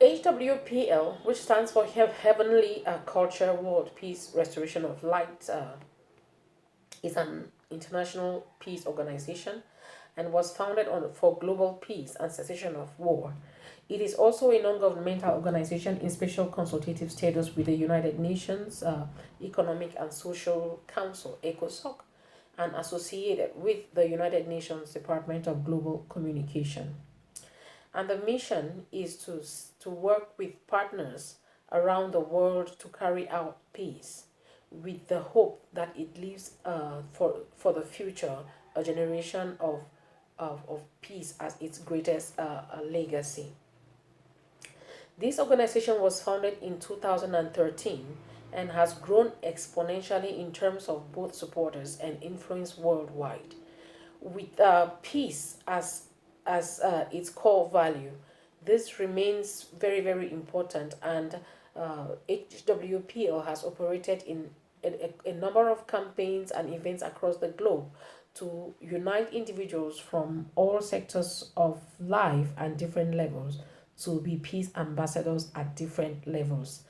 HWPL, which stands for Heavenly Culture, World Peace, Restoration of Light, is an international peace organization and was founded for global peace and cessation of war. It is also a non governmental organization in special consultative status with the United Nations Economic and Social Council, ECOSOC, and associated with the United Nations Department of Global Communication. And the mission is to work with partners around the world to carry out peace with the hope that it leaves for the future a generation of peace as its greatest legacy. This organization was founded in 2013 and has grown exponentially in terms of both supporters and influence worldwide. With peace as its core value, this remains very very important, and HWPL has operated in a number of campaigns and events across the globe to unite individuals from all sectors of life and different levels to be peace ambassadors at different levels.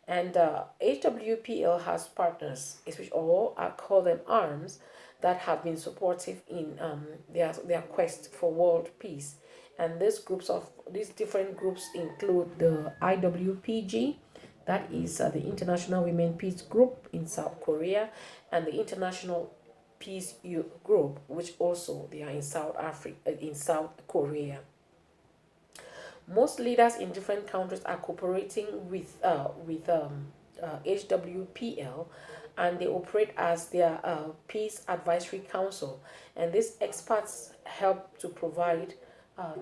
And HWPL has partners, especially, or I call them arms, that have been supportive in their quest for world peace. And these different groups include the IWPG, that is the International Women Peace Group in South Korea, and the International Peace Youth Group, which also they are in South Africa, in South Korea. Most leaders in different countries are cooperating with HWPL, and they operate as their peace advisory council. And these experts help to provide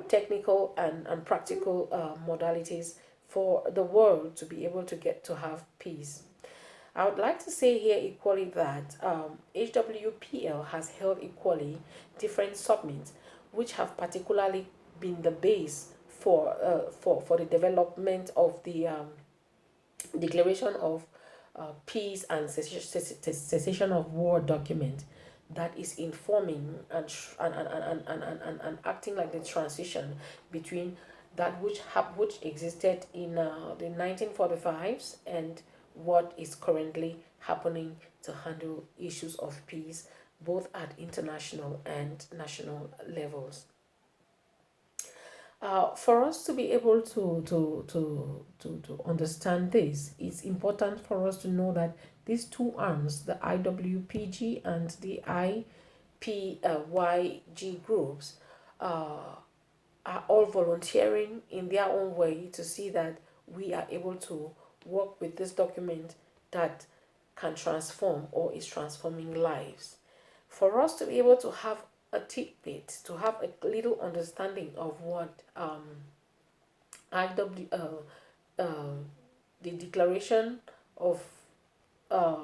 technical and practical modalities for the world to be able to get to have peace. I would like to say here equally that HWPL has held equally different summits, which have particularly been the base for the development of the Declaration of Peace and Cessation of War document that is informing and acting like the transition between that which existed in the 1945s and what is currently happening to handle issues of peace both at international and national levels. For us to be able to understand this, it's important for us to know that these two arms, the IWPG and the IPYG groups, are all volunteering in their own way to see that we are able to work with this document that can transform or is transforming lives. For us to be able to have a tidbit, to have a little understanding of what IW, the Declaration of uh,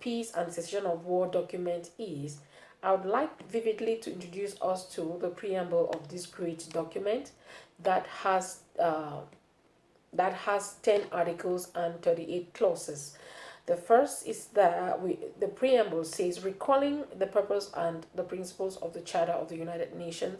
Peace and Cessation of War document is, I would like vividly to introduce us to the preamble of this great document that has uh, that has 10 articles and 38 clauses. The first is the preamble says, recalling the purpose and the principles of the Charter of the United Nations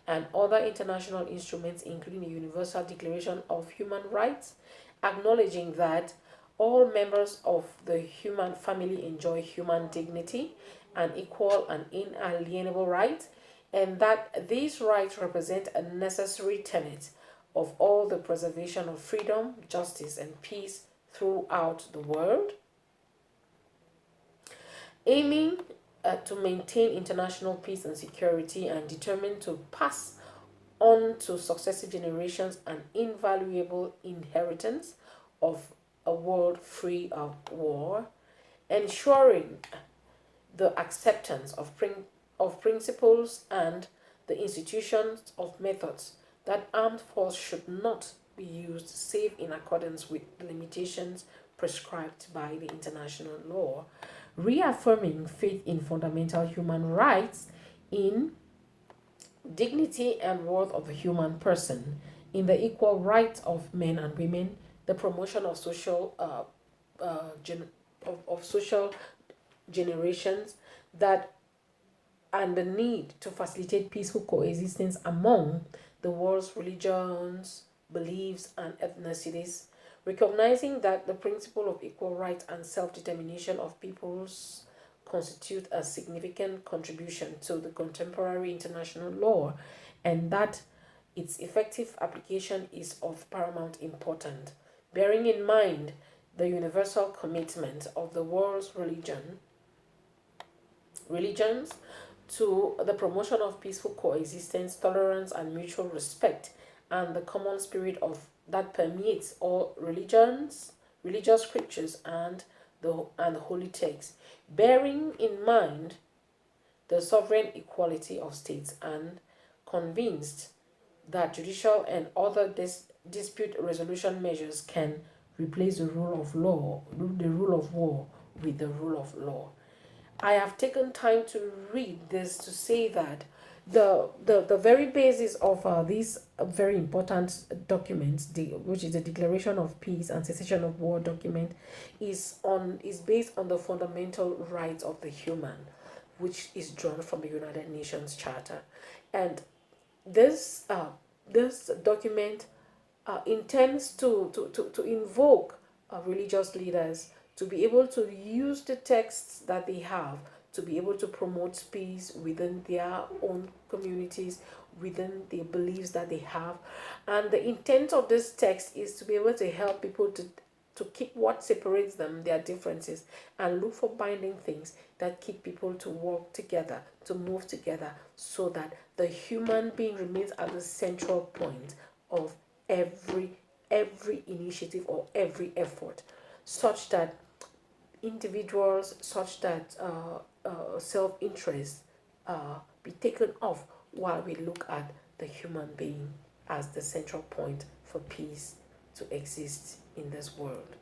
and other international instruments, including the Universal Declaration of Human Rights, acknowledging that all members of the human family enjoy human dignity and equal and inalienable rights, and that these rights represent a necessary tenet of all the preservation of freedom, justice, and peace throughout the world, aiming to maintain international peace and security, and determined to pass on to successive generations an invaluable inheritance of a world free of war, ensuring the acceptance of principles and the institutions of methods that armed force should not be used save in accordance with the limitations prescribed by the international law, reaffirming faith in fundamental human rights, in dignity and worth of the human person, in the equal rights of men and women, the promotion of social generations that and the need to facilitate peaceful coexistence among the world's religions, beliefs, and ethnicities, recognizing that the principle of equal rights and self-determination of peoples constitute a significant contribution to the contemporary international law, and that its effective application is of paramount importance. Bearing in mind the universal commitment of the world's religions to the promotion of peaceful coexistence, tolerance, and mutual respect, and the common spirit of that permeates all religions, religious scriptures, and holy texts, bearing in mind the sovereign equality of states, and convinced that judicial and other dispute resolution measures can replace the rule of war with the rule of law. I have taken time to read this to say that the very basis of these very important documents, which is the Declaration of Peace and Cessation of War document, is based on the fundamental rights of the human, which is drawn from the United Nations Charter, and this document intends to invoke religious leaders to be able to use the texts that they have to be able to promote peace within their own communities, within the beliefs that they have. And the intent of this text is to be able to help people to keep what separates them, their differences, and look for binding things that keep people to work together, to move together, so that the human being remains at the central point of every initiative or every effort, such that individuals, such that self-interest be taken off, while we look at the human being as the central point for peace to exist in this world.